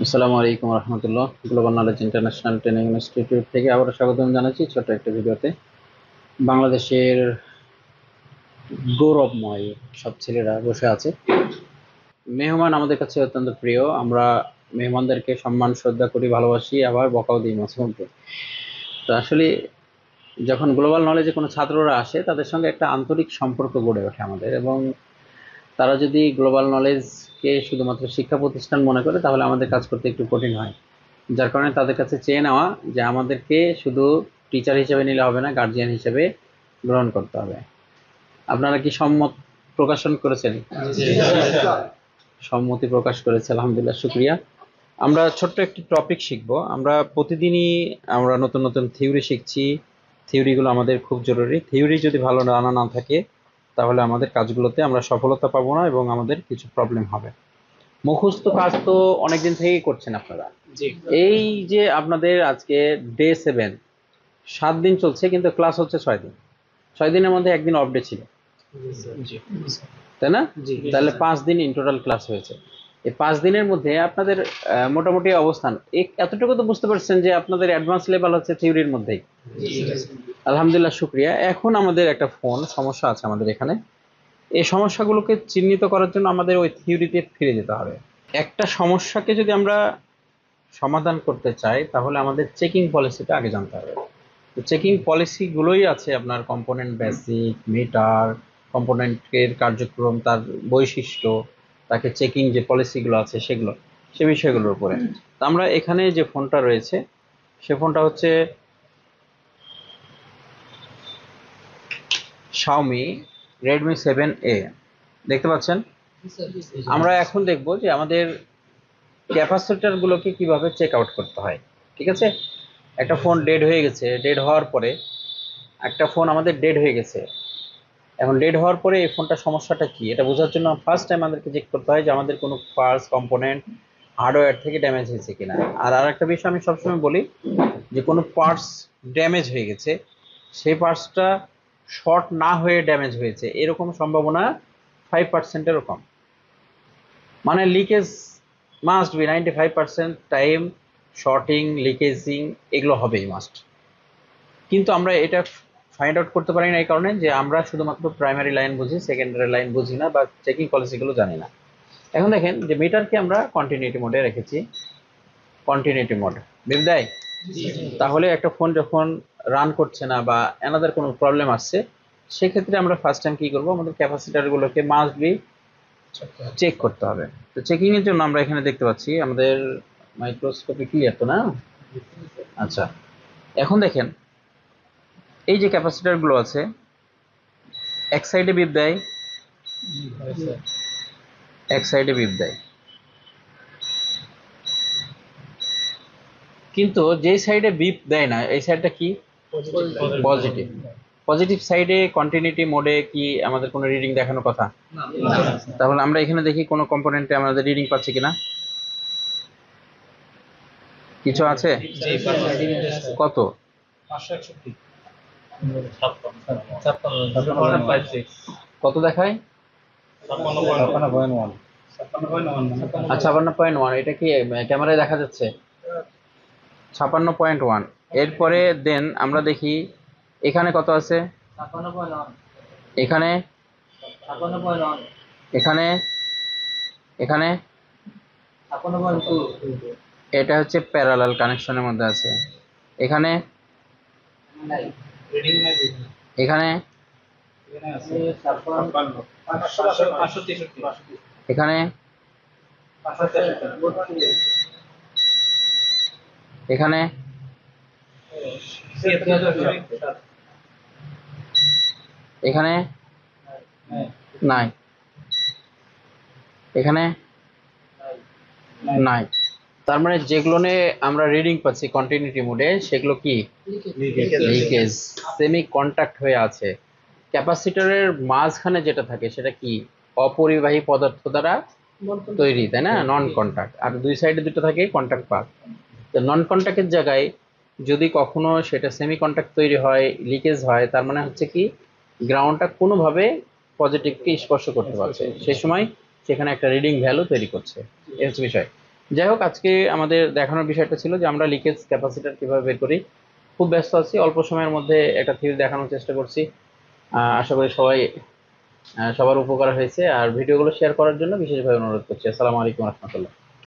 আসসালামু আলাইকুম রহমতুল্লাহ। Global knowledge international training institute থেকে আবার স্বাগতম জানাচ্ছি ছোট্ট একটা ভিডিওতে। বাংলাদেশের গৌরবময় সব ছেলেরা বসে আছে। মেহমান আমাদের কাছে অত্যন্ত প্রিয়। আমরা মেহমানদেরকে সম্মান শ্রদ্ধা করি, ভালোবাসি, আবার বকাও দিই মাঝে মধ্যে। তো আসলে যখন গ্লোবাল নলেজে কোনো ছাত্ররা আসে তাদের সঙ্গে একটা আন্তরিক সম্পর্ক গড়ে ওঠে আমাদের, এবং তারা যদি গ্লোবাল নলেজকে শুধুমাত্র শিক্ষা প্রতিষ্ঠান মনে করে তাহলে আমাদের কাজ করতে একটু কঠিন হয়। যার কারণে তাদের কাছে চেয়ে নেওয়া যে আমাদেরকে শুধু টিচার হিসেবে নিলে হবে না, গার্জিয়ান হিসেবে গ্রহণ করতে হবে। আপনারা কি সম্মত প্রকাশন করেছেন? সম্মতি প্রকাশ করেছে, আলহামদুলিল্লাহ, শুক্রিয়া। আমরা ছোট্ট একটি টপিক শিখব। আমরা প্রতিদিনই আমরা নতুন নতুন থিওরি শিখছি। থিওরিগুলো আমাদের খুব জরুরি। থিওরি যদি ভালো জানা না থাকে তাহলে আমাদের কাজগুলোতে আমরা সফলতা পাবো না এবং আমাদের কিছু প্রবলেম হবে। মুখস্থ কাজ তো অনেকদিন থেকেই করছেন আপনারা। এই যে আপনাদের আজকে ডে 7, 7 দিন চলছে, কিন্তু ক্লাস হচ্ছে 6 দিন। 6 দিনের মধ্যে একদিন অফ ডে ছিল, তাই না? তাহলে 5 দিন ইন টোটাল ক্লাস হয়েছে। এই 5 দিনের মধ্যে আপনাদের মোটামুটি অবস্থান এতটুকু তো বুঝতে পারছেন যে আপনাদের অ্যাডভান্স লেভেল হচ্ছে থিওরির মধ্যেই। আলহামদুলিল্লাহ, শুক্রিয়া। এখন আমাদের একটা ফোন সমস্যা আছে আমাদের এখানে। এই সমস্যাগুলোকে চিহ্নিত করার জন্য আমাদের ওই থিওরিতে ফিরে যেতে হবে। একটা সমস্যাকে যদি আমরা সমাধান করতে চাই তাহলে আমাদের চেকিং পলিসিটা আগে জানতে হবে। তো চেকিং পলিসিগুলোই আছে আপনার কম্পোনেন্ট বেসিক, মিটার, কম্পোনেন্টের কার্যক্রম, তার বৈশিষ্ট্য, তাকে চেকিং যে পলিসিগুলো আছে সেগুলো, সে বিষয়গুলোর উপরে। তো আমরা এখানে যে ফোনটা রয়েছে সে ফোনটা হচ্ছে Xiaomi Redmi 7A, দেখতে পাচ্ছেন। আমরা এখন দেখব যে আমাদের ক্যাপাসিটরগুলোকে কিভাবে চেক আউট করতে হয়। ঠিক আছে, একটা ফোন ডেড হয়ে গেছে, ডেড হওয়ার পরে একটা ফোন আমাদের ডেড হয়ে গেছে। এখন ডেড হওয়ার পরে এই ফোনটার সমস্যাটা কি এটা বোঝার জন্য ফার্স্ট টাইম আমাদেরকে চেক করতে হয় যে আমাদের কোনো পার্টস কম্পোনেন্ট হার্ডওয়্যার থেকে ড্যামেজ হয়েছে কিনা। আর একটা বিষয় আমি সবসময় বলি যে কোনো পার্টস ড্যামেজ হয়ে গেছে, সেই পার্টসটা শর্ট না হয়ে ড্যামেজ হয়েছে এরকম সম্ভাবনা 5%-এরও কম। মানে leakage must be 95% time, shorting, লিকেজিং এগুলো হবেই মাস্ট। কিন্তু আমরা এটা ফাইন্ড আউট করতে পারি না এই কারণে যে আমরা শুধুমাত্র প্রাইমারি লাইন বুঝি, সেকেন্ডারি লাইন বুঝি না, বা চেকিং পলিসিগুলো জানি না। এখন দেখেন যে মিটারকে আমরা কন্টিনিউটি মোডে রেখেছি। কন্টিনিউটি মোড বিল দেয়। তাহলে একটা ফোন যখন রান করছে না বা অ্যানাদার কোনো প্রবলেম আসছে, সেক্ষেত্রে আমরা ফার্স্ট টাইম কি করব, আমাদের ক্যাপাসিটারগুলোকে মাস্ট বি চেক করতে হবে। তো চেকিং এর জন্য আমরা এখানে দেখতে পাচ্ছি আমাদের মাইক্রোস্কোপে ক্লিয়ার তো না? আচ্ছা, এখন দেখেন এই যে ক্যাপাসিটারগুলো আছে, এক সাইডে বিপ দেয়, এক সাইডে বিপ দেয়, কিন্তু যে সাইডে বিপ দেয় না এই সাইডটা কি? পজিটিভ। পজিটিভ সাইডে কন্টিনিউটি মোডে কি আমাদের কোনো রিডিং দেখানোর কথা? তাহলে আমরা এখানে দেখি কোনো কম্পোনেন্টে আমাদের রিডিং পাচ্ছি কিনা। কিছু আছে? কত? কত দেখায়? 56.1। এটা কি ক্যামেরায় দেখা যাচ্ছে? 56.1। এরপরে দেন আমরা দেখি এখানে কত আছে, এখানে, এখানে, এখানে। এটা হচ্ছে প্যারালাল কানেকশনের মধ্যে আছে। এখানে, এখানে, এখানে, এখানে, এখানে নাই, এখানে নাই। তার মানে যেগুলো আমরা রিডিং পাচ্ছি কন্টিনিউটি মোডে সেগুলো কি? লিকেজ, সেমি কন্টাক্ট হয়ে আছে। ক্যাপাসিটরের মাঝখানে যেটা থাকে সেটা কি? অপরিবাহী পদার্থ দ্বারা তৈরি, তাই না? Non contact. আর দুই সাইডে দুটো থাকে কন্টাক্ট পাথ। তো নন কন্টাক্টের জায়গায় যদি কখনো সেটা সেমি কন্টাক্ট তৈরি হয়, লিকেজ হয়, তার মানে হচ্ছে কি গ্রাউন্ডটা কোনোভাবে পজিটিভকে স্পর্শ করতে পারছে, সে সময় সেখানে একটা রিডিং ভ্যালু তৈরি করছে। এই হচ্ছে বিষয়। যাই হোক, আজকে আমাদের দেখানোর বিষয়টা ছিল যে আমরা লিকেজ ক্যাপাসিটর কিভাবে বের করি। খুব ব্যস্ত আছি, অল্প সময়ের মধ্যে একটা থিওরি দেখানোর চেষ্টা করছি। আশা করি সবার উপকার হয়েছে। আর ভিডিওগুলো শেয়ার করার জন্য বিশেষভাবে অনুরোধ করছি। আসসালামু আলাইকুম রহমতুল্লাহ।